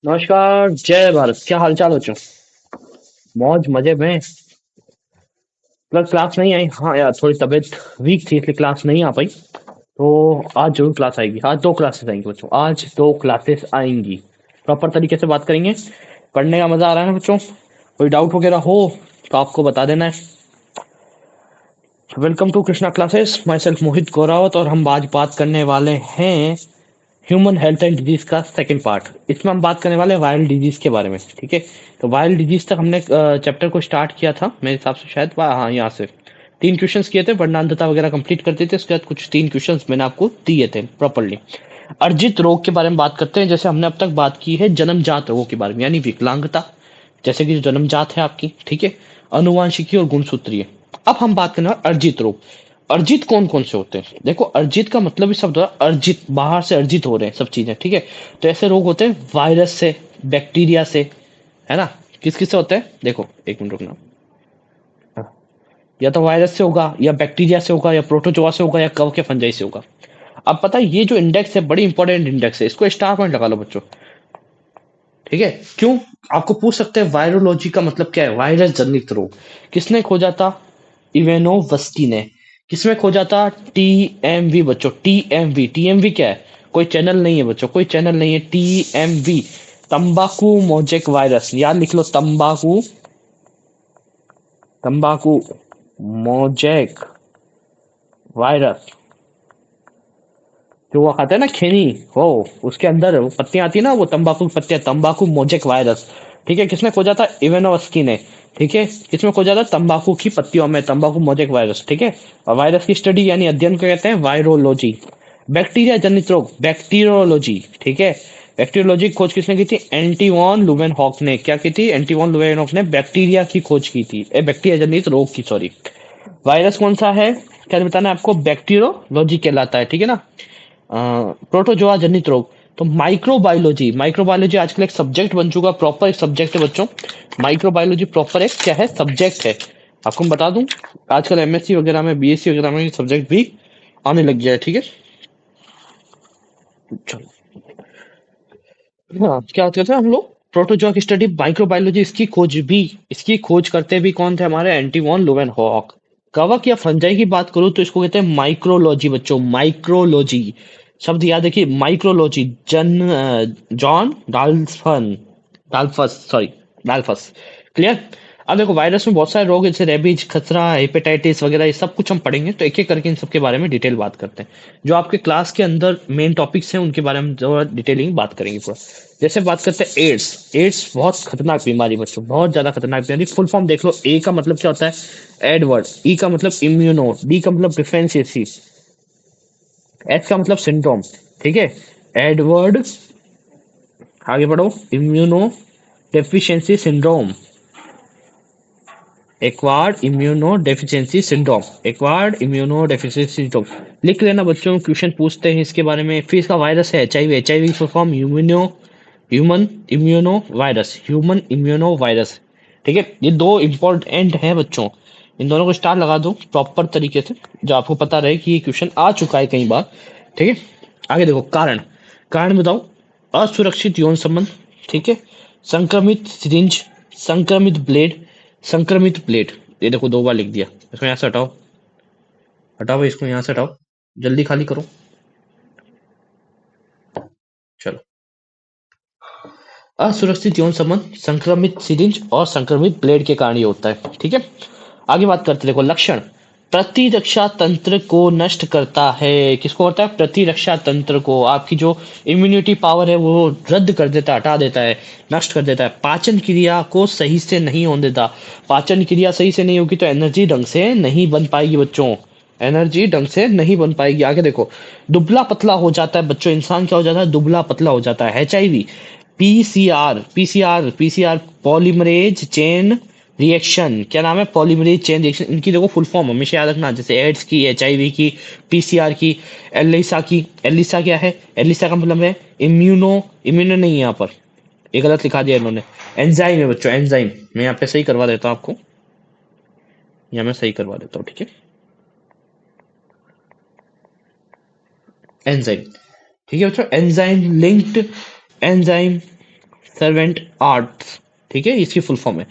नमस्कार, जय भारत। क्या हाल चाल बच्चों? मौज मजे में। कल क्लास नहीं आई। हाँ यार, थोड़ी तबीयत वीक थी इसलिए क्लास नहीं आ पाई। तो आज जरूर क्लास आएगी। आज दो क्लासेस आएंगी बच्चों, आज दो क्लासेस आएंगी। प्रॉपर तरीके से बात करेंगे। पढ़ने का मजा आ रहा है ना बच्चों? कोई डाउट वगैरह हो तो आपको बता देना है। Welcome to Krishna classes. Myself Mohit Gaurawat, और हम आज बात करने वाले हैं ह्यूमन हेल्थ एंड डिजीज का सेकंड पार्ट। इसमें हम बात करने वाले हैं वायरल डिजीज के बारे में। ठीक है, तो वायरल डिजीज तक हमने चैप्टर को स्टार्ट किया था मेरे हिसाब से, शायद हाँ यहाँ से तीन क्वेश्चंस किए थे, वर्णांतता वगैरह कंप्लीट कर दिए थे। उसके बाद कुछ तीन क्वेश्चंस मैंने आपको दिए थे प्रॉपरली। अर्जित रोग के बारे में बात करते हैं। जैसे हमने अब तक बात की है जन्मजात रोगों के बारे में, यानी विकलांगता, जैसे कि जो जन्मजात है आपकी, ठीक है, अनुवांशिकी और गुणसूत्रीय। अब हम बात करने वाले अर्जित रोग। अर्जित कौन कौन से होते हैं? देखो, अर्जित का मतलब ही शब्द है अर्जित, बाहर से अर्जित हो रहे हैं सब चीजें, ठीक है। तो ऐसे रोग होते हैं वायरस से, बैक्टीरिया से, है ना। किस किस से होते हैं? देखो, एक मिनट रुकना। हाँ, या तो वायरस से होगा, या बैक्टीरिया से होगा, या प्रोटोजोआ से होगा, या कव के फंजाई से होगा। अब पता है, ये जो इंडेक्स है बड़ी इंपॉर्टेंट इंडेक्स है, इसको स्टार पॉइंट लगा लो बच्चों। ठीक है, क्यों? आपको पूछ सकते हैं वायरोलॉजी का मतलब क्या है। वायरस जनित रोग किसने खोजा था? इवेनोवस्की ने। किसमें खोजा था? टीएमवी बच्चों, टीएमवी। टीएमवी क्या है? कोई चैनल नहीं है बच्चों, कोई चैनल नहीं है। टीएमवी, तंबाकू मोजेक वायरस। याद लिख लो, तंबाकू, तंबाकू मोजेक वायरस। जो वो खाते हैं ना खैनी, वो उसके अंदर वो पत्तियां आती है ना, वो तंबाकू की पत्तियां, तंबाकू मोजेक वायरस। ठीक है, किसने खोजा था? इवेनोवस्की ने। ठीक है, किसमें खोजा था? तंबाकू की पत्तियों में, तंबाकू मोजेक वायरस। ठीक है, और वायरस की स्टडी यानी अध्ययन को कहते हैं वायरोलॉजी। बैक्टीरिया जनित रोग, बैक्टीरियोलॉजी। ठीक है, बैक्टीरियोलॉजी की खोज किसने की थी? एंटीवॉन लुवेनहॉक ने। क्या की थी? एंटीवॉन लुवेनहॉक ने बैक्टीरिया की खोज की थी, बैक्टीरिया जनित रोग की, सॉरी। वायरस कौन सा है? क्या बताना है आपको? बैक्टीरियोलॉजी कहलाता है, ठीक है ना। प्रोटोजोआ जनित रोग, तो माइक्रोबायोलॉजी। माइक्रोबायोलॉजी आजकल एक सब्जेक्ट बन चुका, प्रॉपर एक सब्जेक्ट है बच्चों। माइक्रोबायोलॉजी प्रॉपर एक क्या है? सब्जेक्ट है। आपको मैं बता दूं, आजकल एमएससी वगैरह में, बीएससी वगैरह में सब्जेक्ट भी आने लग गया है, ठीक है। चलो, हाँ, क्या कहते हैं हम लोग? प्रोटोजोआ की स्टडी, माइक्रोबायोलॉजी, इसकी खोज करते भी कौन थे? हमारे एंटीवॉन लुवेनहॉक। कवक या फंजाई की बात करूं तो इसको कहते हैं माइक्रोलॉजी बच्चों, माइक्रोलॉजी। शब्द याद रखिए, माइक्रोलॉजी। जॉन डाल्फन, डाल्फस, सॉरी, डाल्फस। क्लियर? अब देखो, वायरस में बहुत सारे रोग हैं, जैसे रेबीज, खसरा, हेपेटाइटिस वगैरह, ये सब कुछ हम पढ़ेंगे। तो एक एक करके इन सब के बारे में डिटेल बात करते हैं। जो आपके क्लास के अंदर मेन टॉपिक्स हैं उनके बारे में जो डिटेलिंग बात करेंगे पूरा। जैसे बात करते हैं एड्स। एड्स बहुत खतरनाक बीमारी बच्चों, बहुत ज्यादा खतरनाक बीमारी। फुल फॉर्म देख लो। ए का मतलब क्या होता है? एडवर्ड। ई का मतलब इम्यूनो। डी का मतलब डिफेंसियसी। एच का मतलब सिंड्रोम। ठीक है, एडवर्ड, आगे बढ़ो, immuno deficiency syndrome, acquired immuno deficiency syndrome, acquired immuno deficiency syndrome. लिख लेना बच्चों, क्वेश्चन पूछते हैं इसके बारे में। फिर इसका वायरस है HIV. HIV full form human immuno virus, human immuno virus. ठीक है, ये दो इंपॉर्टेंट हैं बच्चों। इन दोनों को स्टार लगा दो प्रॉपर तरीके से, जो आपको पता रहे कि ये क्वेश्चन आ चुका है कई बार। ठीक है, आगे देखो, कारण। कारण बताओ। असुरक्षित यौन संबंध, ठीक है, संक्रमित सिरिंज, संक्रमित ब्लेड, संक्रमित प्लेट। ये देखो, दो बार लिख दिया। इसको यहाँ से हटाओ, हटाओ भाई, इसको यहाँ से हटाओ, जल्दी खाली करो। चलो, असुरक्षित यौन संबंध, संक्रमित सिरिंज और संक्रमित ब्लेड के कारण ये होता है, ठीक है। आगे बात करते हैं, देखो लक्षण। प्रतिरक्षा तंत्र को नष्ट करता है। किसको करता है? प्रतिरक्षा तंत्र को। आपकी जो इम्यूनिटी पावर है वो रद्द कर देता है, हटा देता है, नष्ट कर देता है। पाचन क्रिया को सही से नहीं होने देता। पाचन क्रिया सही से नहीं होगी तो एनर्जी ढंग से नहीं बन पाएगी बच्चों, एनर्जी ढंग से नहीं बन पाएगी। आगे देखो, दुबला पतला हो जाता है बच्चों। इंसान क्या हो जाता है? दुबला पतला हो जाता है। HIV, PCR polymerase chain reaction. क्या नाम है? Polymerase chain reaction. इनकी देखो फुल फॉर्म हमेशा याद रखना, जैसे एड्स की, एचआईवी की, पीसीआर की, एलिसा की। एलिसा क्या है? एलिसा का मतलब है इम्यूनो, इम्यूनो नहीं है यहाँ पर, ये गलत लिखा दिया इन्होंने। एंजाइम है बच्चों, एंजाइम। मैं यहाँ पे सही करवा देता हूँ आपको, यहाँ मैं सही करवा देता हूँ, ठीक है। एंजाइम, ठीक है बच्चों, enzyme linked, enzyme servant arts, ठीक है, इसकी फुल फॉर्म है।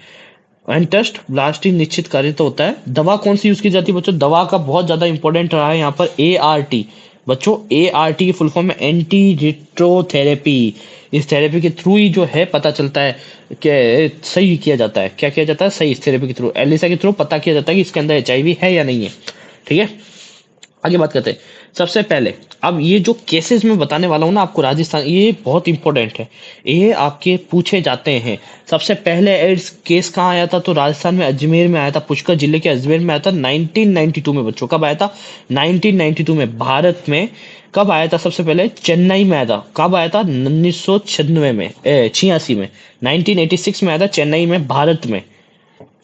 एंटस्ट ब्लास्टिंग निश्चित कार्य तो होता है। दवा कौन सी यूज की जाती है बच्चों? दवा का बहुत ज्यादा इंपॉर्टेंट रहा है यहाँ पर ART। बच्चों ART की फुल फॉर्म है एंटी रिट्रोथेरेपी। इस थेरेपी के थ्रू ही जो है पता चलता है कि सही किया जाता है। क्या किया जाता है? सही, इस थेरेपी के थ्रू, एलिसा के थ्रू पता किया जाता है कि इसके अंदर HIV है या नहीं है। ठीक है, आगे बात करते हैं। सबसे पहले अब ये जो केसेस मैं बताने वाला हूँ ना आपको, राजस्थान, ये बहुत इंपॉर्टेंट है, ये आपके पूछे जाते हैं। सबसे पहले एड्स केस कहाँ आया था? तो राजस्थान में अजमेर में आया था, पुष्कर जिले के अजमेर में आया था 1992 में। बच्चों कब आया था? 1992 में। भारत में कब आया था? सबसे पहले चेन्नई में आया था। कब आया था? 1996 में, 86 में, 1986 में आया था चेन्नई में, भारत में।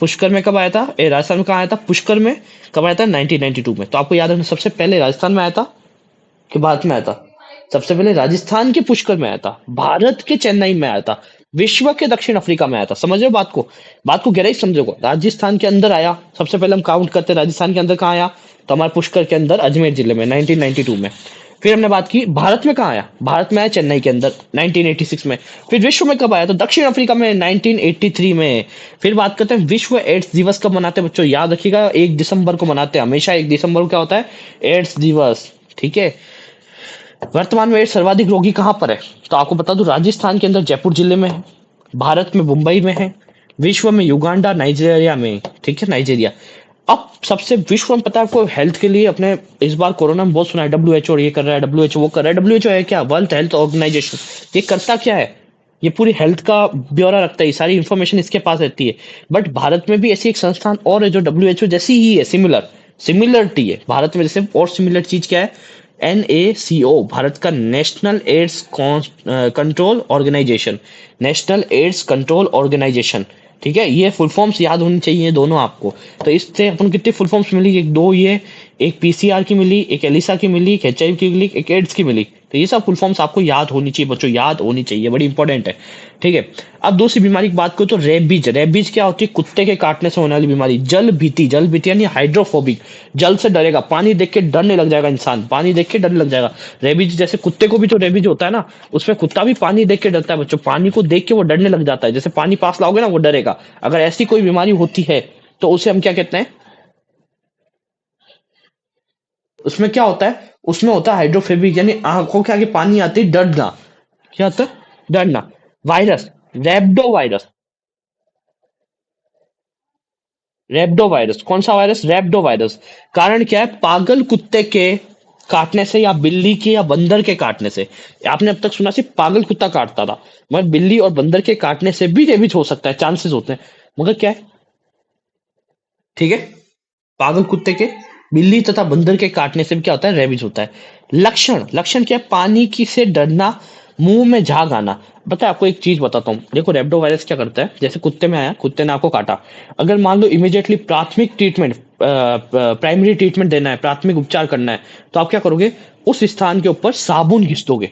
पुष्कर में कब आया था? राजस्थान में कहाँ आया था? पुष्कर में कब आया था? 1992 में। तो आपको याद रखना, सबसे पहले राजस्थान में आया था कि भारत में आया था? सबसे पहले राजस्थान के पुष्कर में आया था, भारत के चेन्नई में आया था, विश्व के दक्षिण अफ्रीका में आया था। समझ रहे हो बात को? बात को गहराई समझोगे। राजस्थान के अंदर आया, सबसे पहले हम काउंट करते हैं राजस्थान के अंदर कहाँ आया, तो हमारे पुष्कर के अंदर अजमेर जिले में 1992 में। फिर हमने बात की भारत में कहाँ आया, भारत में आया चेन्नई के अंदर 1986 में। फिर विश्व में कब आया, तो दक्षिण अफ्रीका में 1983 में। फिर बात करते हैं विश्व एड्स दिवस कब मनाते हैं बच्चों? याद रखिएगा 1 दिसंबर को मनाते हैं, हमेशा 1 दिसंबर को क्या होता है? एड्स दिवस। ठीक है, वर्तमान में एड्स सर्वाधिक रोगी कहाँ पर है? तो आपको बता दूं, राजस्थान के अंदर जयपुर जिले में है, भारत में मुंबई में है, विश्व में युगांडा नाइजीरिया में। ठीक है, नाइजीरिया। अब सबसे विश्व में पता है आपको, हेल्थ के लिए अपने इस बार कोरोना में बहुत सुना है, WHO ये कर रहा है, WHO वो कर रहा है। WHO है क्या? World health organisation. ये करता क्या है? ये पूरी हेल्थ का ब्यौरा रखता है, ये सारी इंफॉर्मेशन इसके पास रहती है। बट भारत में भी ऐसी एक संस्थान और है जो WHO जैसी ही है, सिमिलरिटी है भारत में जैसे। और सिमिलर चीज क्या है? NACO, भारत का national AIDS control organisation, national AIDS control organisation. ठीक है, ये फुल फॉर्म्स याद होनी चाहिए दोनों आपको। तो इससे अपन कितनी फुल फॉर्म्स मिली? एक दो ये, एक PCR की मिली, एक एलिसा की मिली, एक HIV की मिली, एक एड्स की मिली। तो ये सब फुल फॉर्म्स आपको याद होनी चाहिए बच्चों, याद होनी चाहिए, बड़ी इंपॉर्टेंट है। ठीक है, अब दूसरी बीमारी की बात करो तो रेबीज। रेबीज क्या होती है? कुत्ते के काटने से होने वाली बीमारी। जल भीति, जल भीति यानी हाइड्रोफोबिक, जल से डरेगा, पानी देख के डरने लग जाएगा इंसान, पानी देख के डरने लग जाएगा। रेबीज जैसे कुत्ते को भी तो रेबीज होता है ना, उसमें कुत्ता भी पानी देख के डरता है बच्चों, पानी को देख के वो डरने लग जाता है। जैसे पानी पास लाओगे ना वो डरेगा। अगर ऐसी कोई बीमारी होती है तो उसे हम क्या कहते हैं? उसमें क्या होता है? उसमें होता है हाइड्रोफोबिक, यानी आंखों के आगे पानी आते ही डरना। क्या होता है? डरना। Virus, rhabdo virus, rhabdo virus. कौन सा वायरस? Rhabdo virus. कारण क्या है? पागल कुत्ते के काटने से, या बिल्ली के या बंदर के काटने से। आपने अब तक सुना सिर्फ पागल कुत्ता काटता था, मगर बिल्ली और बंदर के काटने से भी रेबीज हो सकता है, चांसेस होते हैं। मगर क्या है? ठीक है, पागल कुत्ते के, बिल्ली तथा बंदर के काटने से भी क्या होता है? रेबीज होता है। लक्षण, लक्षण क्या है? पानी की से डरना, मुंह में झाग आना। पता है आपको एक चीज बताता हूँ, देखो रेब्डो वायरस क्या करता है, जैसे कुत्ते में आया, कुत्ते ने आपको काटा, अगर मान लो इमीडिएटली प्राथमिक ट्रीटमेंट, प्राइमरी ट्रीटमेंट देना है, प्राथमिक उपचार करना है, तो आप क्या करोगे? उस स्थान के ऊपर साबुन घिस दोगे।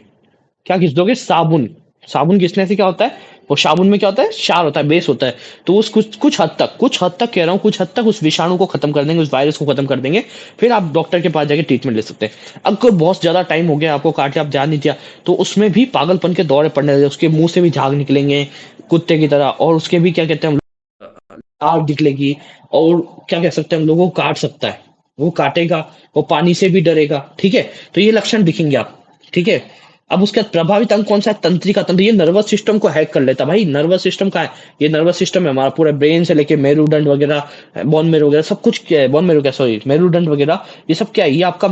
क्या घिस दोगे? साबुन। साबुन घिसने से क्या होता है? वो साबुन में क्या होता है? क्षार होता है, बेस होता है। तो उस कुछ हद तक कह रहा हूँ, कुछ हद तक उस विषाणु को खत्म कर देंगे, उस वायरस को खत्म कर देंगे। फिर आप डॉक्टर के पास जाके ट्रीटमेंट ले सकते हैं। अगर बहुत ज्यादा टाइम हो गया, आपको काटे, आप जान नहीं दिया, तो उसमें भी पागलपन के दौरे पड़ने लगे, उसके मुंह से भी झाग निकलेंगे कुत्ते की तरह, और उसके भी क्या कहते हैं, आग निकलेगी, और क्या कह सकते हैं हम, लोगों को काट सकता है, वो काटेगा, वो पानी से भी डरेगा। ठीक है, तो ये लक्षण दिखेंगे आप। ठीक है, अब उसका प्रभावित अंग कौन सा है? तंत्रिका तंत्र। ये नर्वस सिस्टम को हैक कर लेता है भाई। नर्वस सिस्टम का है, ये नर्वस सिस्टम है हमारा, पूरा ब्रेन से लेके मेरुदंड वगैरह, बोन मेरो वगैरह सब कुछ क्या है, बोन मेरो क्या, सॉरी, मेरुदंड वगैरह, ये सब क्या है? ये आपका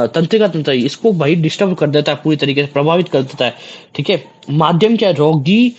तंत्रिका तंत्र है, इसको भाई डिस्टर्ब कर देता है, पूरी तरीके से प्रभावित कर देता है। ठीक है, माध्यम क्या है? रोगी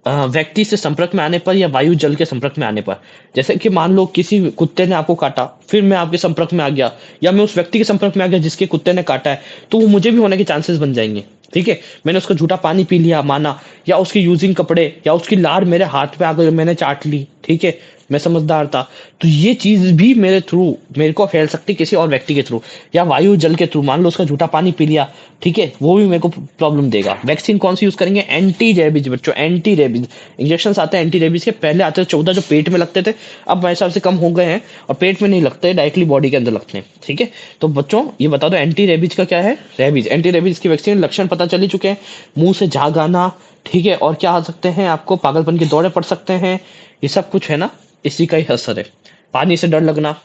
व्यक्ति से संपर्क में आने पर या वायु जल के संपर्क में आने पर। जैसे कि मान लो किसी कुत्ते ने आपको काटा, फिर मैं आपके संपर्क में आ गया, या मैं उस व्यक्ति के संपर्क में आ गया जिसके कुत्ते ने काटा है, तो वो मुझे भी होने के चांसेस बन जाएंगे। ठीक है, मैंने उसका झूठा पानी पी लिया माना, या उसके यूजिंग कपड़े, या उसकी लार मेरे हाथ पे आ गई, मैंने चाट ली। ठीक है, मैं समझदार था, तो ये चीज भी मेरे थ्रू मेरे को फैल सकती किसी और व्यक्ति के थ्रू, या वायु जल के थ्रू। मान लो उसका झूठा पानी पी लिया, ठीक है, वो भी मेरे को प्रॉब्लम देगा। वैक्सीन कौन सी यूज करेंगे? एंटी रेबीज बच्चों, एंटी रेबीज इंजेक्शन आते हैं एंटी रेबीज के। पहले आते थे 14 जो पेट में लगते थे, अब मेरे हिसाब से कम हो गए हैं, और पेट में नहीं लगते, डायरेक्टली बॉडी के अंदर लगते हैं। ठीक है, तो बच्चों ये बता दो एंटी रेबीज का क्या है? रेबीज, एंटी रेबीज की वैक्सीन। लक्षण पता चल ही चुके हैं, मुंह से झाग आना, ठीक है, और क्या आ सकते हैं, आपको पागलपन के दौरे पड़ सकते हैं, ये सब कुछ है ना, इसी का ही असर है। पानी से डर लगना।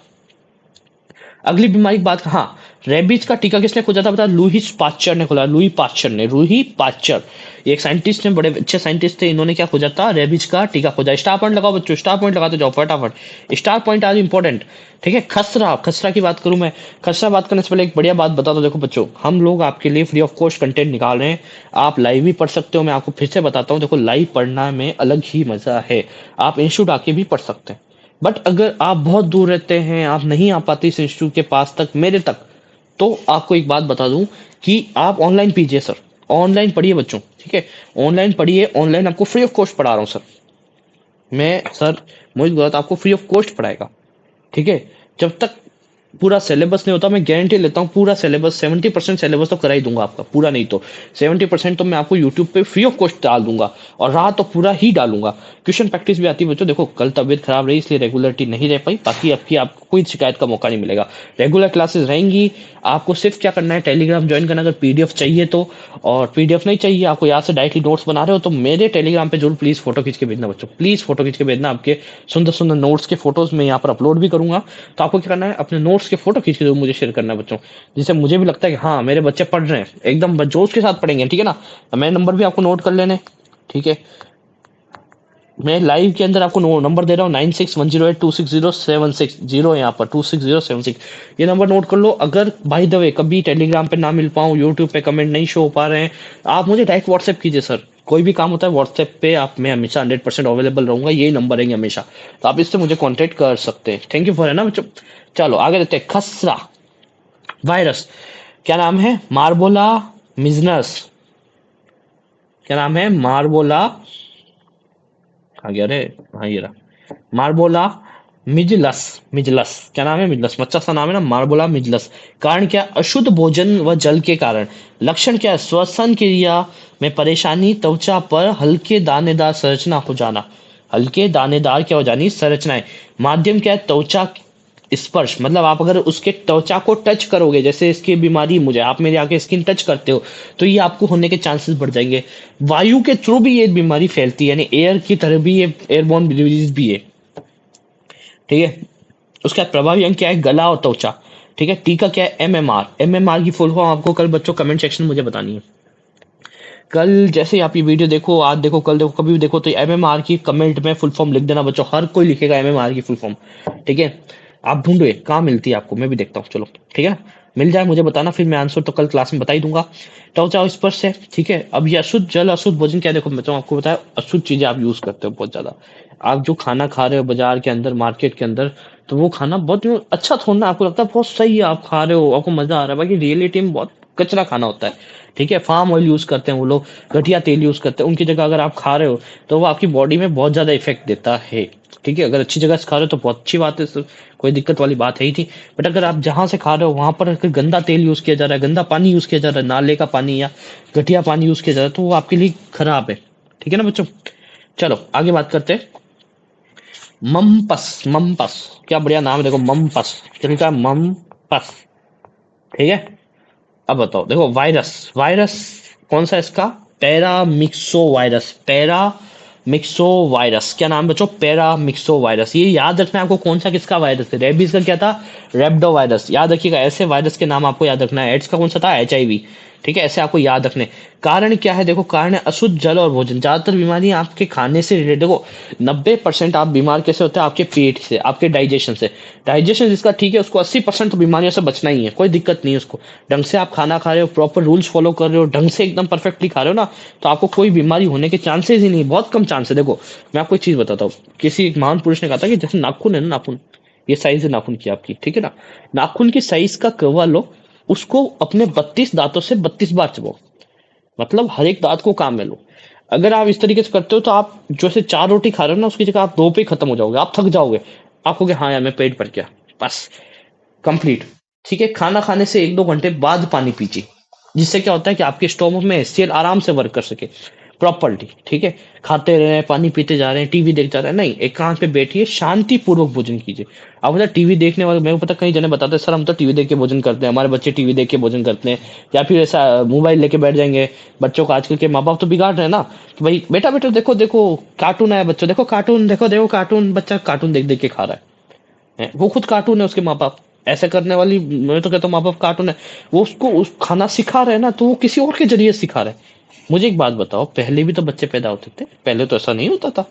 अगली बीमारी की बात, हाँ, रेबीज का टीका किसने खोजा था बता, लुईस पास्चर ने खोला, लुई पास्चर, ये एक साइंटिस्ट ने, बड़े अच्छे साइंटिस्ट थे, इन्होंने क्या खोजा था, रेबीज का टीका खोजा। स्टार पॉइंट लगाओ बच्चों, स्टार पॉइंट लगाते जाओ फटाफट, स्टार पॉइंट आज इंपॉर्टेंट। ठीक है, खसरा, खसरा की बात करूं मैं, खसरा बात करने से पहले एक बढ़िया बात बता दो, देखो बच्चों, हम लोग आपके लिए फ्री ऑफ कॉस्ट कंटेंट निकाल रहे हैं, आप लाइव भी पढ़ सकते हो, मैं आपको फिर से बताता हूँ, देखो लाइव पढ़ना में अलग ही मजा है, आप इंस्टीट्यूट आके भी पढ़ सकते हैं। बट अगर आप बहुत दूर रहते हैं, आप नहीं आ पाते इस इंस्टीट्यूट के पास तक, मेरे तक, तो आपको एक बात बता दूं कि आप ऑनलाइन पीजिए सर, ऑनलाइन पढ़िए बच्चों, ठीक है, ऑनलाइन पढ़िए, ऑनलाइन आपको फ्री ऑफ कॉस्ट पढ़ा रहा हूँ सर, मैं सर मोहित गौरव आपको फ्री ऑफ कॉस्ट पढ़ाएगा। ठीक है, जब तक पूरा सिलेबस नहीं होता, मैं गारंटी लेता हूँ पूरा सिलेबस 70% सिलेबस तो करा ही दूंगा आपका, पूरा नहीं तो 70% तो मैं आपको यूट्यूब पे फ्री ऑफ कॉस्ट डाल दूंगा, और रहा तो पूरा ही डालूंगा। क्वेश्चन प्रैक्टिस भी आती है बच्चों, देखो कल तबीयत खराब रही इसलिए रेगुलरिटी नहीं रह पाई, बाकी आपको कोई शिकायत का मौका नहीं मिलेगा, रेगुलर क्लासेस रहेंगी। आपको सिर्फ क्या करना है, टेलीग्राम ज्वाइन करना, अगर पीडीएफ चाहिए तो, और पीडीएफ नहीं चाहिए आपको, यहाँ से डायरेक्टली नोट्स बना रहे हो तो मेरे टेलीग्राम पे जरूर प्लीज फोटो खींच के भेजना बच्चों, प्लीज फोटो खींच के भेजना, आपके सुंदर सुंदर नोट्स के फोटोज मैं यहाँ पर अपलोड भी करूंगा। तो आपको क्या करना है, अपने नोट्स के फोटो खींच के मुझे शेयर करना है बच्चों, जिससे मुझे भी लगता है कि हाँ मेरे बच्चे पढ़ रहे हैं, एकदम जोश के साथ पढ़ेंगे, ठीक है ना। मेरे नंबर भी आपको नोट कर लेने, ठीक है, मैं लाइव के अंदर आपको नंबर दे रहा हूँ, 9610826076, जीरो यहाँ पर 26076, ये नंबर नोट कर लो। अगर बाय द वे कभी टेलीग्राम पे ना मिल पाऊँ, यूट्यूब पे कमेंट नहीं शो हो पा रहे हैं, आप मुझे डायरेक्ट व्हाट्सएप कीजिए सर, कोई भी काम होता है व्हाट्सएप पे आप, मैं हमेशा 100% अवेलेबल रहूंगा, यही नंबर रहेंगे हमेशा, तो आप इससे मुझे कॉन्टेक्ट कर सकते हैं। थैंक यू फॉर, है ना बच्चों। चलो आगे देखते हैं, खसरा वायरस, क्या नाम है, मार्बोला मिजनस, क्या नाम है, मार्बोला, आ गया रे, हाँ ये रहा, मार्बोला मिजलस, मिजलस क्या नाम है, मिजलस, बच्चा सा नाम है ना, मार्बोला मिजलस। कारण क्या, अशुद्ध भोजन व जल के कारण। लक्षण क्या है, श्वसन क्रिया में परेशानी, त्वचा पर हल्के दानेदार संरचना हो जाना, हल्के दानेदार क्या हो जानी, संरचनाएं। माध्यम क्या है, त्वचा स्पर्श, मतलब आप अगर उसके त्वचा को टच करोगे, जैसे इसकी बीमारी मुझे, आप मेरे आके स्किन टच करते हो तो ये आपको होने के चांसेस बढ़ जाएंगे। वायु के थ्रू भी ये बीमारी फैलती है, यानी एयर की तरह भी ये एयरबोर्न डिजीज भी है, ठीक है। उसका प्रभावी अंग क्या है, गला और त्वचा, ठीक है। टीका क्या है, एमएमआर, एमएमआर की फुल फॉर्म आपको कल बच्चों कमेंट सेक्शन में मुझे बतानी है, कल जैसे ही आप ये वीडियो देखो, आज देखो, कल देखो, कभी भी देखो, तो एमएमआर की कमेंट में फुल फॉर्म लिख देना बच्चों, हर कोई लिखेगा एमएमआर की फुल फॉर्म, ठीक है। आप ढूंढो कहाँ मिलती है आपको, मैं भी देखता हूँ, चलो ठीक है, मिल जाए मुझे बताना, फिर मैं आंसर तो कल क्लास में बता ही दूंगा। त्वचा स्पर्श है, ठीक है। अब ये अशुद्ध जल, अशुद्ध भोजन क्या है, देखो बच्चों आपको बताया, अशुद्ध चीजें आप यूज करते हो बहुत ज्यादा, आप जो खाना खा रहे हो बाजार के अंदर, मार्केट के अंदर, तो वो खाना बहुत अच्छा थोड़ा ना, आपको लगता है बहुत सही है, आप खा रहे हो, आपको मजा आ रहा है, बाकी रियलिटी में बहुत कचरा खाना होता है, ठीक है। फार्म ऑयल यूज करते हैं वो लोग, घटिया तेल यूज करते हैं, उनकी जगह अगर आप खा रहे हो तो वो आपकी बॉडी में बहुत ज्यादा इफेक्ट देता है, ठीक है। अगर अच्छी जगह से खा रहे हो तो बहुत अच्छी बात है, कोई दिक्कत वाली बात है ही थी। बट अगर आप जहां से खा रहे हो वहां पर अगर गंदा तेल यूज किया जा रहा है, गंदा पानी यूज किया जा रहा है, नाले का पानी या घटिया पानी यूज किया जा रहा है, तो वो आपके लिए खराब है, ठीक है ना बच्चों। चलो आगे बात करते हैं, ममपस, ममपस क्या बढ़िया नाम है, देखो ममपस, क्या लिखा है, ममपस, ठीक है। अब बताओ, देखो वायरस, वायरस कौन सा इसका, पैरामिक्सो वायरस, पैरामिक्सो वायरस, क्या नाम बच्चों, पैरामिक्सो वायरस। ये याद रखना है आपको, कौन सा किसका वायरस है, रेबीज का क्या था, रेबडो वायरस, याद रखिएगा, ऐसे वायरस के नाम आपको याद रखना है। एड्स का कौन सा था, एचआईवी, ठीक है, ऐसे आपको याद रखने। कारण क्या है, देखो कारण है अशुद्ध जल और भोजन, ज्यादातर बीमारियां आपके खाने से रिलेटेड, देखो 90% आप बीमार कैसे होते हैं, आपके पेट से, आपके डाइजेशन से, डाइजेशन जिसका ठीक है उसको 80% तो बीमारियों से बचना ही है, कोई दिक्कत नहीं है उसको, ढंग से आप खाना खा रहे हो, प्रॉपर रूल्स फॉलो कर रहे हो, ढंग से एकदम परफेक्टली खा रहे हो ना, तो आपको कोई बीमारी होने के चांसेस ही नहीं, बहुत कम चांस है। देखो मैं आपको एक चीज बताता हूँ, किसी एक महान पुरुष ने कहा था कि जैसे नाखून है ना, नाखून, ये साइज है नाखून की आपकी, ठीक है ना, नाखून की साइज का कवा लो, उसको अपने 32 दांतों से 32 बार चबाओ, मतलब हर एक दांत को काम में लो। अगर आप इस तरीके से करते हो तो आप जैसे 4 रोटी खा रहे हो ना, उसकी जगह आप 2 पे खत्म हो जाओगे, आप थक जाओगे, आप कहोगे हाँ यार मैं पेट भर गया, बस कंप्लीट, ठीक है। खाना खाने से 1-2 घंटे बाद पानी पीजिए, जिससे क्या होता है कि आपके स्टोमक में एचसीएल आराम से वर्क कर सके। प्रॉपर्ली, ठीक है। खाते रहे, पानी पीते जा रहे हैं, टीवी देखते जा रहे हैं, नहीं, एकांत पे बैठिए, शांति पूर्वक भोजन कीजिए। अब पता टीवी देखने वाले, मेरे को पता कई जने बताते हैं, सर हम तो टीवी देख के भोजन करते हैं, हमारे बच्चे टीवी देख के भोजन करते हैं, या फिर ऐसा मोबाइल लेके बैठ जाएंगे। बच्चों को आजकल के माँ बाप तो बिगाड़ रहे हैं ना, कि भाई बेटा बेटा देखो देखो कार्टून आया, बच्चों देखो कार्टून, देखो देखो कार्टून, बच्चा कार्टून देख देख के खा रहा है, वो खुद कार्टून है, उसके माँ बाप ऐसा करने वाली, मैं तो कहता हूँ माँ बाप कार्टून है। वो उसको उस खाना सिखा रहे हैं ना, तो वो किसी और के जरिए सिखा रहे हैं। मुझे एक बात बताओ, पहले भी तो बच्चे पैदा होते थे, पहले तो ऐसा नहीं होता था।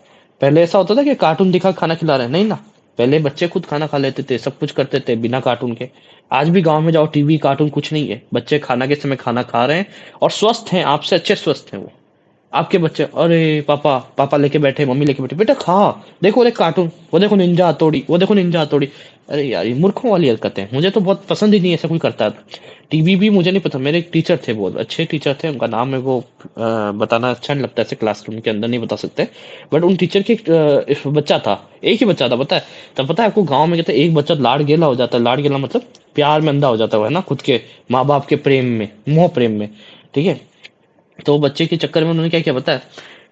पहले ऐसा होता था कि कार्टून दिखा खाना खिला रहे हैं, नहीं ना। पहले बच्चे खुद खाना खा लेते थे, सब कुछ करते थे बिना कार्टून के। आज भी गांव में जाओ, टीवी कार्टून कुछ नहीं है, बच्चे खाना के समय खाना खा रहे हैं और स्वस्थ हैं, आपसे अच्छे स्वस्थ हैं वो। आपके बच्चे, अरे पापा पापा लेके बैठे, मम्मी लेके बैठे, बेटा खा, देखो रे कार्टून, वो देखो निंजा हथौड़ी, वो देखो निंजा हथौड़ी। अरे यार, ये मूर्खों वाली हरकतें हैं, मुझे तो बहुत पसंद ही नहीं है ऐसा कोई करता है। टीवी भी मुझे नहीं पसंद। मेरे एक टीचर थे, बहुत अच्छे टीचर थे, उनका नाम है वो बताना अच्छा नहीं लगता, ऐसे क्लासरूम के अंदर नहीं बता सकते। बट उन टीचर के एक बच्चा था, एक ही बच्चा था, पता है। तब पता है आपको, गाँव में कहते हैं एक बच्चा लाड़ गेला हो जाता है, लाड़ गेला मतलब प्यार में अंधा हो जाता है ना, खुद के माँ बाप के प्रेम में, मोह प्रेम में, ठीक है। तो बच्चे के चक्कर में उन्होंने क्या किया पता है,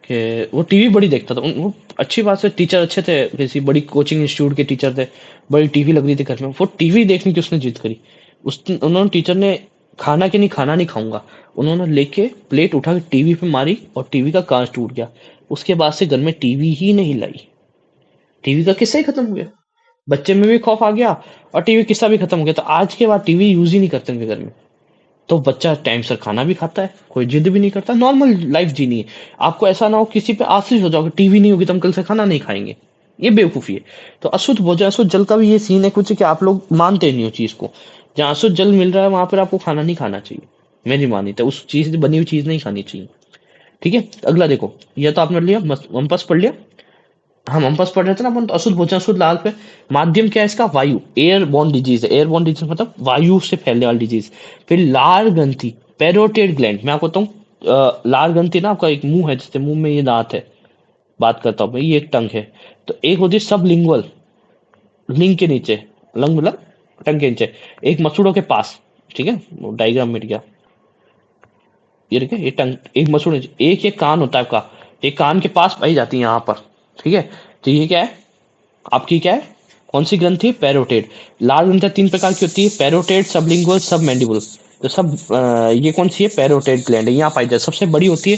कि वो टीवी बड़ी देखता था। वो अच्छी बात से टीचर अच्छे थे, किसी बड़ी कोचिंग इंस्टीट्यूट के टीचर थे, बड़ी टीवी लग रही थी घर में, वो टीवी देखने की उसने जिद करी। उस उन्होंने, टीचर ने खाना कि नहीं, खाना नहीं खाऊंगा, उन्होंने लेके प्लेट उठा के टीवी पे मारी और टीवी का कांच टूट गया। उसके बाद से घर में टीवी ही नहीं लाई। टीवी का किस्सा ही खत्म हो गया, बच्चे में भी खौफ आ गया और टीवी किस्सा भी खत्म हो गया। तो आज के बाद टीवी यूज ही नहीं करते उनके घर में। तो बच्चा टाइम से खाना भी खाता है, कोई जिद भी नहीं करता, नॉर्मल लाइफ जीनी है। आपको ऐसा ना हो किसी पे आश्रित हो जाओगे, टीवी नहीं होगी तो हम कल से खाना नहीं खाएंगे, ये बेवकूफी है। तो अशुद्ध भोजन, अशुद्ध जल का भी ये सीन है कुछ, कि आप लोग मानते नहीं हो चीज को। जहाँ अशुद्ध जल मिल रहा है वहां पर आपको खाना नहीं खाना चाहिए, मेरी मानी तो उस चीज से बनी हुई चीज नहीं खानी चाहिए, ठीक है। अगला देखो, ये तो आपने लिया, वंपस पढ़ लिया। हम वंपस पढ़ रहे थे ना अपन, तो अशुद्ध भोजन, अशुद्ध लाल पे माध्यम क्या है इसका, वायु, एयर बॉर्न डिजीज है। एयर बॉर्न डिजीज मतलब वायु से फैलने वाली डिजीज। फिर लार ग्रंथि, पेरोटेड ग्लैंड, मैं आपको बताऊं, लार ग्रंथि ना, आपका एक मुंह है, जिससे मुंह में ये दांत है, बात करता हूँ मैं, ये एक टंग है। तो एक होती है सब लिंगुअल, लिंग के नीचे, लंग मतलब टंग के नीचे, एक मसूड़ों के पास, ठीक है, डायग्राम मिट गया, ये देखिए, ये टंग, एक मसूड़, एक ये कान होता है आपका, एक कान के पास पाई जाती है यहाँ पर, ठीक है। तो ये क्या है आपकी, क्या है, कौन सी ग्रंथि, पैरोटेड। लाल ग्रंथि तीन प्रकार की होती है, पैरोटेड, सबलिंगुअल, सब मैंडिबुल। तो ये कौन सी है, पैरोटेड ग्लैंड है, यहाँ पाई जाती है, सबसे बड़ी होती है।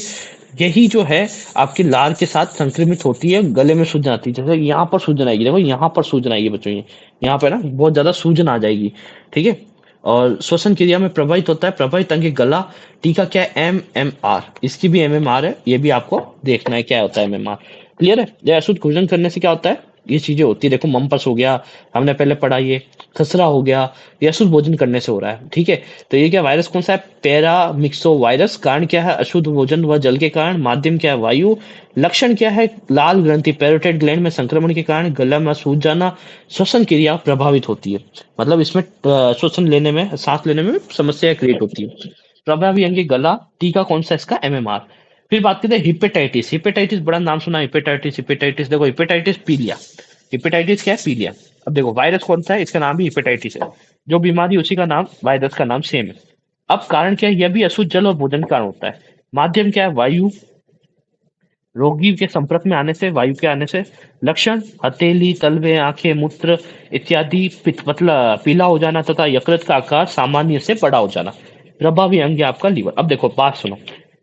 यही जो है आपकी लार के साथ संक्रमित होती है, गले में सूजन आती है, जैसे यहाँ पर सूजन आएगी, देखो यहाँ पर सूजन आएगी बच्चों, ये यहाँ पे ना बहुत ज्यादा सूजन आ जाएगी, ठीक है। और श्वसन क्रिया में प्रभावित होता है, प्रभावित अंग गला। टीका क्या है, MMR, इसकी भी MMR है, ये भी आपको देखना है क्या होता है MMR, क्लियर है। जय अशुद्ध भोजन करने से क्या होता है, ये चीजें होती है, देखो मम्पस हो गया, हमने पहले पढ़ा, ये खसरा हो गया, ये अशुद्ध भोजन करने से हो रहा है, ठीक है। तो ये क्या वायरस कौन सा है, पैरामिक्सो वायरस। कारण क्या है, अशुद्ध भोजन व जल के कारण। माध्यम क्या है, वायु। लक्षण क्या है, लाल ग्रंथि, पैरोटेड ग्लैंड में संक्रमण के कारण गला में सूज जाना, श्वसन क्रिया प्रभावित होती है, मतलब इसमें श्वसन लेने में, सांस लेने में समस्या क्रिएट होती है। प्रभावी अंग गला। टीका कौन सा इसका, MMR। फिर बात करते हैं हिपेटाइटिस। हिपेटाइटिस बड़ा नाम सुना, हिपेटाइटिस, हिपेटाइटिस, देखो हिपेटाइटिस पीलिया, हिपेटाइटिस क्या है, पीलिया। अब देखो वायरस कौन सा है, इसका नाम भी हिपेटाइटिस है, जो बीमारी उसी का नाम, वायरस का नाम सेम है। अब कारण क्या है, यह भी अशुद्ध जल और भोजन के कारण होता है। माध्यम क्या है, वायु, रोगी के संपर्क में आने से, वायु के आने से। लक्षण, हथेली, तलवे, आंखें, मूत्र इत्यादि, पतला पीला हो जाना तथा यकृत का आकार सामान्य से बड़ा हो जाना। प्रभावी अंग है आपका लीवर। अब देखो बात सुनो,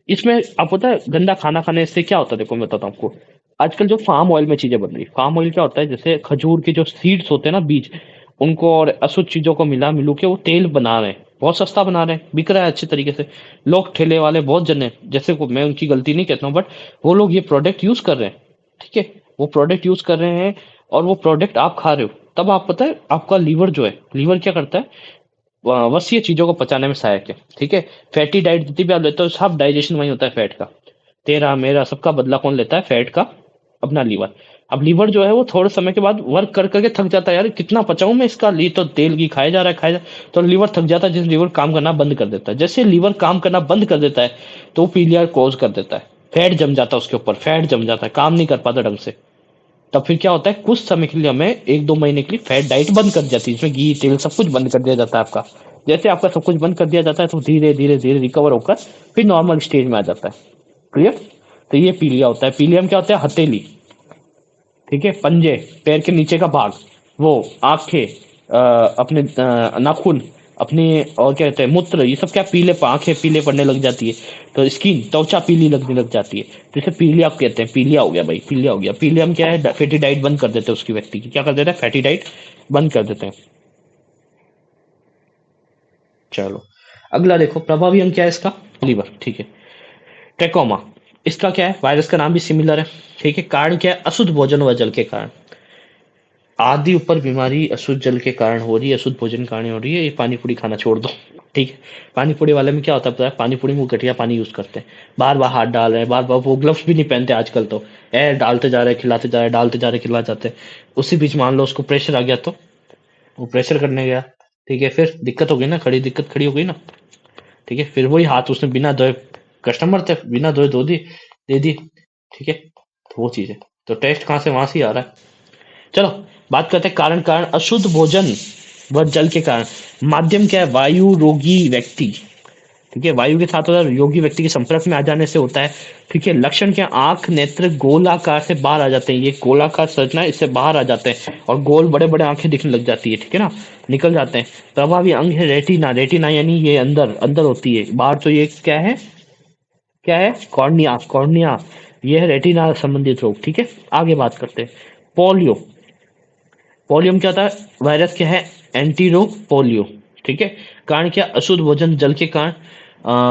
इसमें आपको पता है गंदा खाना खाने से क्या होता है, देखो मैं बताता हूँ आपको। आजकल जो फार्म ऑयल में चीजें बन रही, फार्म ऑयल क्या होता है, जैसे खजूर के जो सीड्स होते हैं ना, बीज, उनको और अशुद्ध चीजों को मिला मिलू के वो तेल बना रहे हैं, बहुत सस्ता बना रहे हैं, बिक रहा है अच्छे तरीके से। लोग ठेले वाले बहुत जने, जैसे को मैं उनकी गलती नहीं कहता हूँ, बट वो लोग ये प्रोडक्ट यूज कर रहे हैं, ठीक है। वो प्रोडक्ट यूज कर रहे हैं और वो प्रोडक्ट आप खा रहे हो, तब आप पता है आपका लीवर जो है, लीवर क्या करता है, बस ये चीजों को पचाने में सहायक है, ठीक है। फैटी डाइट जितनी भी आप लेते हो, सब डाइजेशन वही होता है फैट का, तेरा मेरा सबका बदला कौन लेता है, फैट का, अपना लीवर। अब लीवर जो है वो थोड़े समय के बाद वर्क कर करके थक जाता है, यार कितना पचाऊं मैं इसका, ली तो तेल की खाया जा रहा है, खाया जा, तो लीवर थक जाता है, जिस लीवर काम करना बंद कर देता है। जैसे लीवर काम करना बंद कर देता है तो पीलिया कोज कर देता है, फैट जम जाता है उसके ऊपर, फैट जम जाता है, काम नहीं कर पाता ढंग से। तब फिर क्या होता है, कुछ समय के लिए हमें, 1-2 महीने के लिए फैट डाइट बंद कर दी जाती है, इसमें घी तेल सब कुछ बंद कर दिया जाता है आपका। जैसे आपका सब कुछ बंद कर दिया जाता है तो धीरे धीरे धीरे रिकवर होकर फिर नॉर्मल स्टेज में आ जाता है, क्लियर। तो ये पीलिया होता है। पीलियम क्या होता है? हथेली, ठीक है, पंजे, पैर के नीचे का भाग, वो आंखें, अपने नाखून, अपने, और क्या कहते हैं, मूत्र, ये सब क्या पीले, आंखें पीले पड़ने लग जाती है, तो स्किन, त्वचा पीली लगने लग जाती है, तो इसे पीलिया कहते हैं। पीलिया हो गया भाई, पीलिया हो गया। पीलिया हम क्या है? फैटी डाइट बंद कर देते हैं उसकी, व्यक्ति की क्या कर देते हैं? फैटी डाइट बंद कर देते हैं। चलो अगला देखो, प्रभावी अंग क्या है इसका? लीवर, ठीक है। ट्रेकोमा, इसका क्या है? वायरस का नाम भी सिमिलर है, ठीक है। कारण क्या है? अशुद्ध भोजन व जल के कारण। आदि ऊपर बीमारी अशुद्ध जल के कारण हो रही है, अशुद्ध भोजन के कारण हो रही है। ये पानी पूरी खाना छोड़ दो, ठीक है। पानी पूरी वाले में क्या होता है पता है? पानी पूरी में वो घटिया पानी यूज करते हैं, बार बार हाथ डाल रहे हैं, बार बार वो ग्लव्स भी नहीं पहनते आजकल, तो ए डालते जा रहे हैं, खिलाते जा रहे हैं, डालते जा रहे हैं, खिलाते जाते हैं। उसी बीच मान लो उसको प्रेशर आ गया, तो वो प्रेशर करने गया, ठीक है, फिर दिक्कत हो गई ना, दिक्कत खड़ी हो गई ना, ठीक है। फिर वही हाथ उसने बिना धोए, कस्टमर थे, बिना धोए धो दी, दे दी, ठीक है। तो वो चीज है, तो टेस्ट कहाँ से? वहां से ही आ रहा है। चलो बात करते हैं कारण। कारण अशुद्ध भोजन व जल के कारण। माध्यम क्या है? वायु, रोगी व्यक्ति, ठीक है, वायु के साथ अगर योगी व्यक्ति के संपर्क में आ जाने से होता है, ठीक है। लक्षण क्या? आंख, नेत्र गोलाकार से बाहर आ जाते हैं, ये गोलाकार संरचना है, इससे बाहर आ जाते हैं, और गोल बड़े बड़े आंखें दिखने लग जाती है, ठीक है ना, निकल जाते हैं। प्रभावी अंग है रेटिना। रेटिना यानी ये अंदर अंदर होती है, बाहर तो ये क्या है? क्या है? कॉर्निया, कॉर्निया, ये है रेटिना संबंधित रोग, ठीक है। आगे बात करते हैं, पोलियो। पोलियो में क्या होता है? वायरस क्या है? एंटीरोग पोलियो, ठीक है। कारण क्या? अशुद्ध भोजन जल के कारण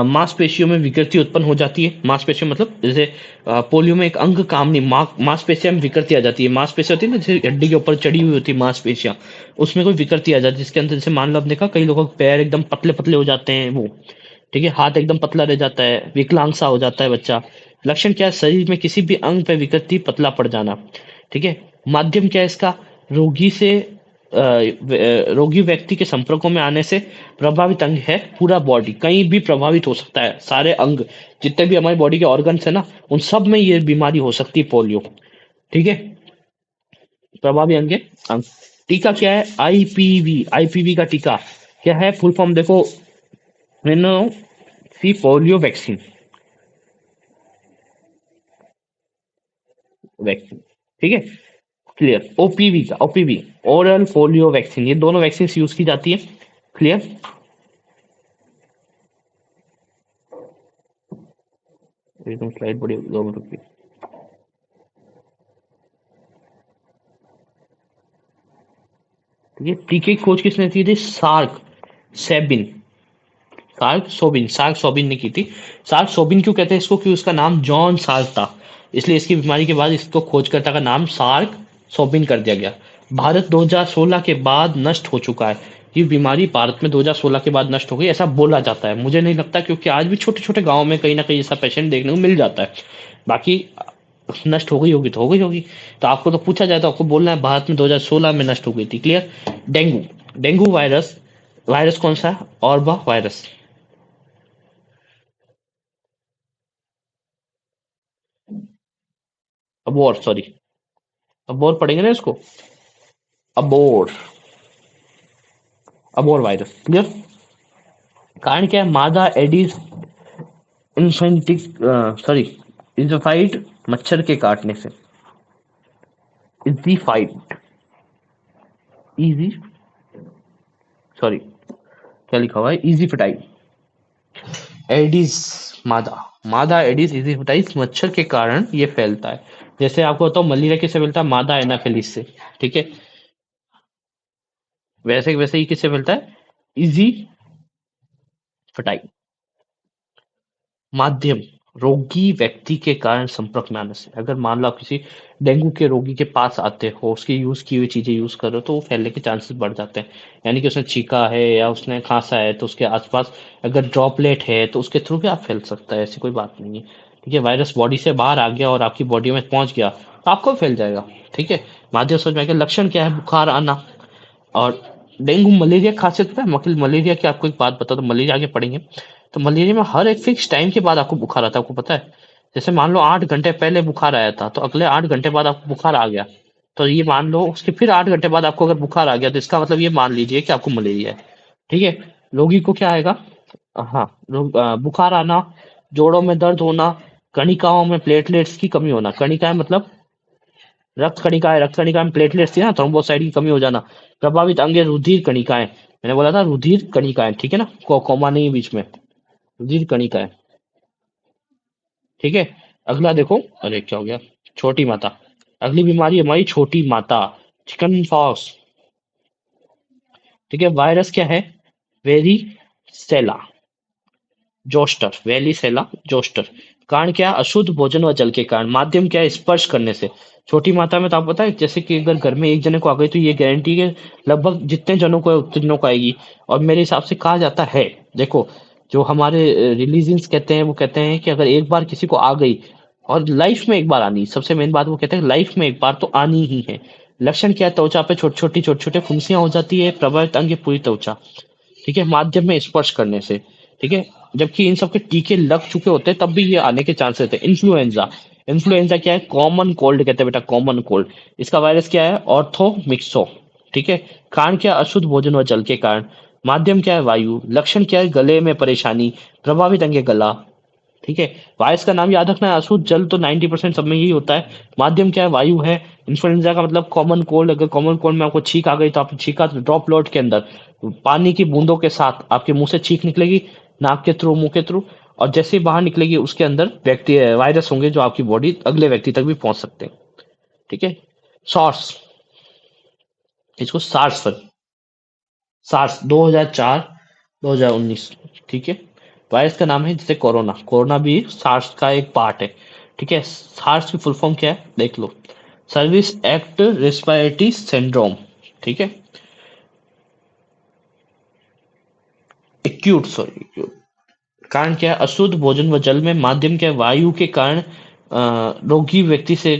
मांसपेशियों में विकृति उत्पन्न हो जाती है। मांसपेशियों मतलब जैसे पोलियो में एक अंग काम नहीं, मांसपेशियों में विकृति आ जाती है। मांसपेशियां होती है ना, जैसे हड्डी के ऊपर चढ़ी हुई होती है मांसपेशियां, उसमें कोई विकृति आ जाती है, जिसके अंदर जैसे मान लो आपने देखा कई लोगों के पैर एकदम पतले पतले हो जाते हैं, वो, ठीक है, हाथ एकदम पतला रह जाता है, विकलांग सा हो जाता है बच्चा। लक्षण क्या है? शरीर में किसी भी अंग पे विकृति, पतला पड़ जाना, ठीक है। माध्यम क्या है इसका? रोगी से रोगी व्यक्ति के संपर्कों में आने से प्रभावित अंग है पूरा बॉडी, कहीं भी प्रभावित हो सकता है, सारे अंग, जितने भी हमारी बॉडी के ऑर्गन्स है ना, उन सब में ये बीमारी हो सकती है, पोलियो, ठीक है। प्रभावी अंग है अंग। टीका क्या है? आईपीवी। आईपीवी का टीका क्या है? फुल फॉर्म देखो, मैंने सी पोलियो वैक्सीन, वैक्सीन, ठीक है, क्लियर। ओपीवी का, ओपीवी ओरल पोलियो वैक्सीन, ये दोनों वैक्सीन यूज की जाती है, क्लियर। एकदम स्लाइड बड़ी 2 मिनट रुकी। ये टीके की खोज किसने की थी? Salk Sabin, Salk Sabin, Salk Sabin ने की थी। सार्क सोबिन क्यों कहते हैं इसको? क्योंकि उसका नाम जॉन सार्क था, इसलिए इसकी बीमारी के बाद इसको खोजकर्ता का नाम सार्क सोबिन कर दिया गया। भारत 2016 के बाद नष्ट हो चुका है, ये बीमारी भारत में 2016 के बाद नष्ट हो गई, ऐसा बोला जाता है। मुझे नहीं लगता, क्योंकि आज भी छोटे छोटे गाँव में कहीं ना कहीं ऐसा पेशेंट देखने को मिल जाता है। बाकी नष्ट हो गई होगी तो हो गई होगी, तो आपको तो पूछा जाए तो आपको बोलना है भारत में 2016 में नष्ट हो गई थी, clear. Dengue. Dengue virus, virus कौन सा है? ऑर्बा वायरस। अबोर, सॉरी, अबोर पढ़ेंगे ना इसको, अबोर, अबोर वायरस, क्लियर। कारण क्या है? मादा एडिस इन्फेंटिक, सॉरी, इजोफाइट मच्छर के काटने से। इजीफाइट, इजी, सॉरी, क्या लिखा हुआ है? इजी फिटाइल, एडिस, मादा, मादा एडिस इजीफिटाइस मच्छर के कारण ये फैलता है। जैसे आपको बताओ मलेरिया किससे फैलता है? मादा एनाफेलिस से, ठीक है। वैसे वैसे ही किससे फैलता है? Easy futile. माध्यम, रोगी व्यक्ति के कारण संपर्क में आने से। अगर मान लो आप किसी डेंगू के रोगी के पास आते हो, उसकी यूज की हुई चीजें यूज कर रहे हो, तो वो फैलने के चांसेस बढ़ जाते हैं। यानी कि उसने छींका है या उसने खांसा है, तो उसके आसपास अगर ड्रॉपलेट है तो उसके थ्रू भी आप फैल सकता है, ऐसी कोई बात नहीं है, ठीक है। वायरस बॉडी से बाहर आ गया और आपकी बॉडी में पहुंच गया तो आपको फैल जाएगा, ठीक है। माध्यम समझ में आ गया। लक्षण क्या है? बुखार आना, और डेंगू मलेरिया खांसी होता है। मलेरिया की आपको एक बात बता दो, मलेरिया आगे पढ़ेंगे, तो मलेरिया में हर एक फिक्स टाइम के बाद आपको बुखार आता है, आपको पता है। जैसे मान लो 8 घंटे पहले बुखार आया था, तो अगले 8 घंटे बाद आपको बुखार आ गया, तो ये मान लो उसके फिर 8 घंटे बाद आपको अगर बुखार आ गया, तो इसका मतलब ये मान लीजिए कि आपको मलेरिया है, ठीक है। रोगी को क्या आएगा? हाँ, बुखार आना, जोड़ों में दर्द होना, कणिकाओं में प्लेटलेट्स की कमी होना, कणिकाएं मतलब रक्त कणिका में प्लेटलेट्स थी ना, थ्रोम्बोसाइट की कमी हो जाना। प्रभावित अंग है रुधिर कणिकाएं, मैंने बोला था रुधिर कणिकाएं, ठीक है ना, कोमा नहीं है बीच में, रुधिर कणिकाएं, ठीक है। अगला देखो, अरे क्या हो गया, छोटी माता, अगली बीमारी है हमारी छोटी माता, चिकन पॉक्स, ठीक है। वायरस क्या है, वेरिसेला जोस्टर, वेलिसेला जोस्टर। कारण क्या है, अशुद्ध भोजन व जल के कारण। माध्यम क्या है, स्पर्श करने से। छोटी मात्रा में तो आप पता है, जैसे कि अगर घर में एक जने को आ गई तो ये गारंटी है लगभग जितने जनों को है उतने जनों को आएगी। और मेरे हिसाब से कहा जाता है, देखो जो हमारे रिलीजन्स कहते हैं, वो कहते हैं कि अगर एक बार किसी को आ गई और लाइफ में एक बार आनी, सबसे मेन बात वो कहते हैं लाइफ में एक बार तो आनी ही है। लक्षण क्या है, त्वचा पे छोटी छोटे फुंसियां हो जाती है, प्रभावित अंग की पूरी त्वचा, ठीक है, माध्यम में स्पर्श करने से, ठीक है। जबकि इन सब के टीके लग चुके होते हैं तब भी ये आने के चांसेस है। इन्फ्लुएंजा, इन्फ्लुएंजा क्या है, कॉमन कोल्ड कहते हैं बेटा, कॉमन कोल्ड। इसका वायरस क्या है, ऑर्थोमिक्सो, ठीक है। कारण क्या, अशुद्ध भोजन व जल के कारण। माध्यम क्या है, वायु। लक्षण क्या है, गले में परेशानी, प्रभावित अंग है गला, ठीक है। वायरस का नाम याद रखना है, अशुद्ध जल तो 90% सब में यही होता है। माध्यम क्या है, वायु है। इन्फ्लुएंजा का मतलब कॉमन कोल्ड, अगर कॉमन कोल्ड में आपको छींक आ गई तो आप छींका ड्रॉप लोड के अंदर पानी की बूंदों के साथ आपके मुंह से छींक निकलेगी, नाक के थ्रू, मुंह के थ्रू, और जैसे ही बाहर निकलेगी उसके अंदर व्यक्ति वायरस होंगे जो आपकी बॉडी अगले व्यक्ति तक भी पहुंच सकते हैं, ठीक है। सॉर्स, इसको सार्स, सार्स 2004 2019, ठीक है। वायरस का नाम है जैसे कोरोना, कोरोना भी सार्स का एक पार्ट है, ठीक है। सार्स की फुल फॉर्म क्या है देख लो, सर्विस एक्ट रेस्पिरेटरी सिंड्रोम, ठीक है, एक्यूट, सॉरी एक्यूट। कारण क्या है, अशुद्ध भोजन व जल में। माध्यम क्या है, वायु के कारण, रोगी व्यक्ति से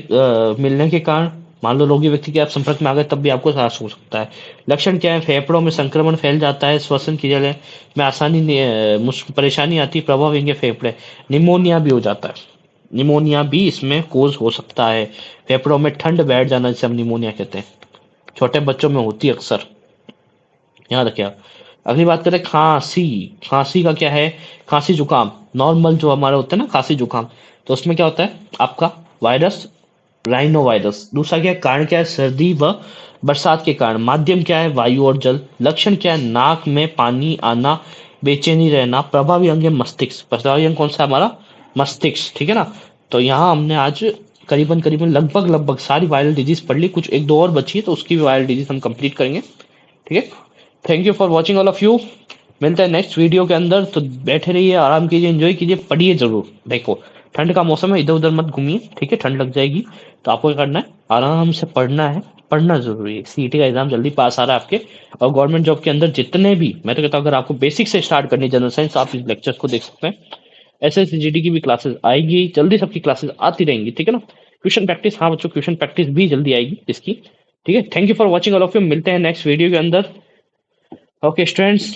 मिलने के कारण। मान लो रोगी व्यक्ति के आप संपर्क में आ गए तब भी आपको सांस हो सकता है। लक्षण क्या है, फेफड़ों में संक्रमण फैल जाता है, श्वसन क्रिया में आसानी परेशानी आती है, प्रभाव होंगे फेफड़े। निमोनिया भी हो जाता है, निमोनिया भी इसमें कोज हो सकता है। फेफड़ों में ठंड बैठ जाना जिसे हम निमोनिया कहते हैं, छोटे बच्चों में होती है अक्सर, याद रखिए आप। अगली बात करें खांसी, खांसी का क्या है, खांसी जुकाम, नॉर्मल जो हमारा होता है ना खांसी जुकाम, तो उसमें क्या होता है आपका वायरस, राइनो वायरस। दूसरा क्या है, कारण क्या है, सर्दी व बरसात के कारण। माध्यम क्या है, वायु और जल। लक्षण क्या है, नाक में पानी आना, बेचैनी रहना, प्रभावी अंग है मस्तिष्क, प्रभावी अंग कौन सा है हमारा, मस्तिष्क, ठीक है ना। तो यहाँ हमने आज करीबन करीबन लगभग लगभग सारी वायरल डिजीज पढ़ ली, कुछ एक दो और बची है तो उसकी भी वायरल डिजीज हम कंप्लीट करेंगे, ठीक है। Thank you for watching all of you. मिलते हैं नेक्स्ट वीडियो के अंदर, तो बैठे रहिए, आराम कीजिए, एंजॉय कीजिए, पढ़िए जरूर। देखो ठंड का मौसम है, इधर उधर मत घूमिए, ठीक है, ठंड लग जाएगी। तो आपको क्या करना है, आराम से पढ़ना है, पढ़ना जरूरी है। सीईटी का एग्जाम जल्दी पास आ रहा है आपके, और गवर्नमेंट जॉब के अंदर जितने भी, मैं तो कहता हूँ अगर आपको बेसिक से स्टार्ट करनी है जनरल साइंस, आप इस लेक्चर्स को देख सकते हैं। एसएससीजीडी की भी क्लासेस आएगी जल्दी, सबकी क्लासेस आती रहेंगी, ठीक है ना। ट्यूशन प्रैक्टिस, हाँ बच्चों ट्यूशन प्रैक्टिस भी जल्दी आएगी इसकी, ठीक है। Thank you for watching all of you, मिलते हैं नेक्स्ट वीडियो के अंदर। Okay students.